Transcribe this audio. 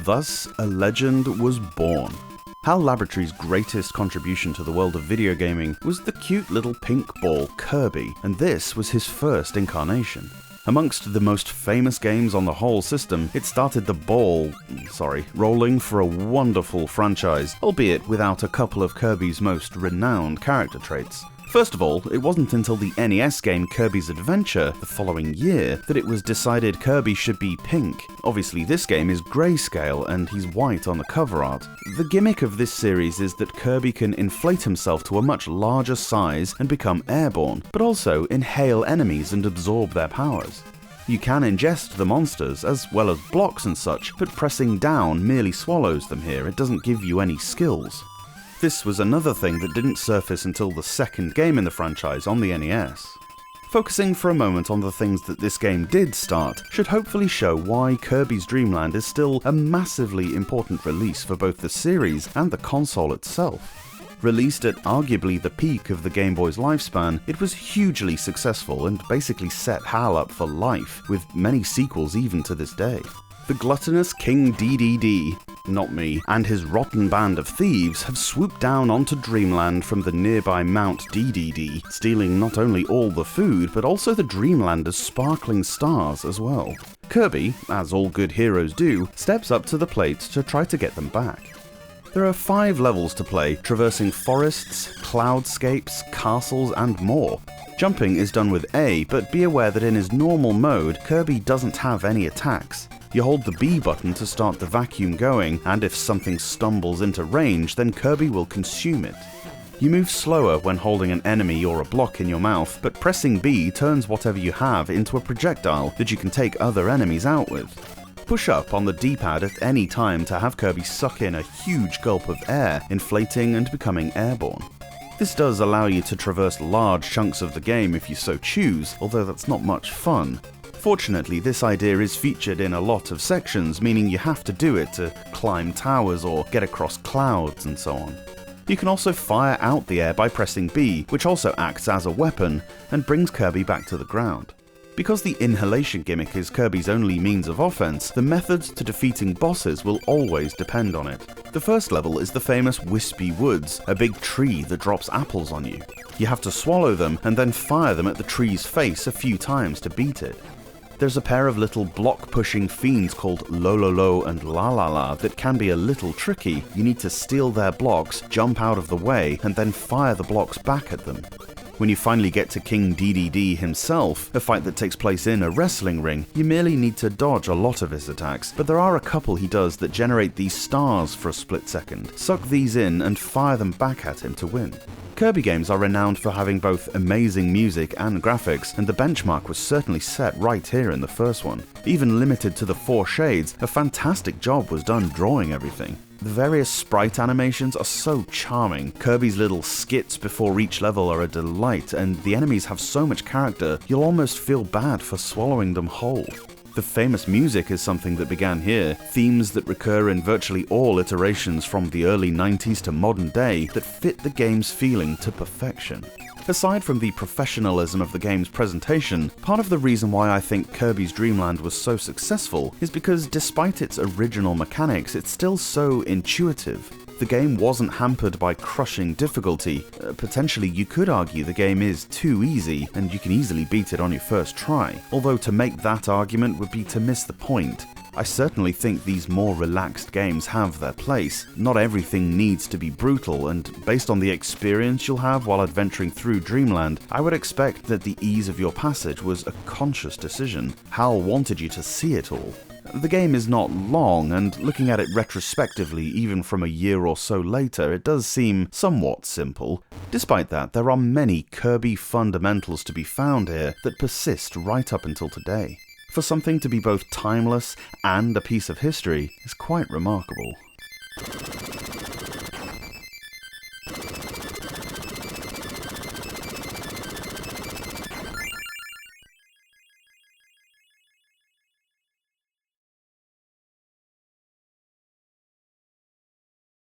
Thus, a legend was born. HAL Laboratories' greatest contribution to the world of video gaming was the cute little pink ball Kirby, and this was his first incarnation. Amongst the most famous games on the whole system, it started the ball rolling for a wonderful franchise, albeit without a couple of Kirby's most renowned character traits. First of all, it wasn't until the NES game Kirby's Adventure the following year that it was decided Kirby should be pink. Obviously this game is grayscale and he's white on the cover art. The gimmick of this series is that Kirby can inflate himself to a much larger size and become airborne, but also inhale enemies and absorb their powers. You can ingest the monsters, as well as blocks and such, but pressing down merely swallows them here, it doesn't give you any skills. This was another thing that didn't surface until the second game in the franchise on the NES. Focusing for a moment on the things that this game did start should hopefully show why Kirby's Dream Land is still a massively important release for both the series and the console itself. Released at arguably the peak of the Game Boy's lifespan, it was hugely successful and basically set HAL up for life, with many sequels even to this day. The gluttonous King DDD, not me, and his rotten band of thieves have swooped down onto Dreamland from the nearby Mount DDD, stealing not only all the food, but also the Dreamlander's sparkling stars as well. Kirby, as all good heroes do, steps up to the plate to try to get them back. There are 5 levels to play, traversing forests, cloudscapes, castles, and more. Jumping is done with A, but be aware that in his normal mode, Kirby doesn't have any attacks. You hold the B button to start the vacuum going, and if something stumbles into range, then Kirby will consume it. You move slower when holding an enemy or a block in your mouth, but pressing B turns whatever you have into a projectile that you can take other enemies out with. Push up on the D-pad at any time to have Kirby suck in a huge gulp of air, inflating and becoming airborne. This does allow you to traverse large chunks of the game if you so choose, although that's not much fun. Fortunately, this idea is featured in a lot of sections, meaning you have to do it to climb towers or get across clouds and so on. You can also fire out the air by pressing B, which also acts as a weapon and brings Kirby back to the ground. Because the inhalation gimmick is Kirby's only means of offense, the methods to defeating bosses will always depend on it. The first level is the famous Wispy Woods, a big tree that drops apples on you. You have to swallow them and then fire them at the tree's face a few times to beat it. There's a pair of little block-pushing fiends called Lololo and La that can be a little tricky. You need to steal their blocks, jump out of the way, and then fire the blocks back at them. When you finally get to King DDD himself, a fight that takes place in a wrestling ring, you merely need to dodge a lot of his attacks, but there are a couple he does that generate these stars for a split second. Suck these in and fire them back at him to win. Kirby games are renowned for having both amazing music and graphics, and the benchmark was certainly set right here in the first one. Even limited to the 4 shades, a fantastic job was done drawing everything. The various sprite animations are so charming, Kirby's little skits before each level are a delight, and the enemies have so much character, you'll almost feel bad for swallowing them whole. The famous music is something that began here, themes that recur in virtually all iterations from the early 90s to modern day that fit the game's feeling to perfection. Aside from the professionalism of the game's presentation, part of the reason why I think Kirby's Dream Land was so successful is because despite its original mechanics, it's still so intuitive. The game wasn't hampered by crushing difficulty. Potentially you could argue the game is too easy and you can easily beat it on your first try, although to make that argument would be to miss the point. I certainly think these more relaxed games have their place. Not everything needs to be brutal, and based on the experience you'll have while adventuring through Dreamland, I would expect that the ease of your passage was a conscious decision. HAL wanted you to see it all. The game is not long, and looking at it retrospectively, even from a year or so later, it does seem somewhat simple. Despite that, there are many Kirby fundamentals to be found here that persist right up until today. For something to be both timeless and a piece of history is quite remarkable.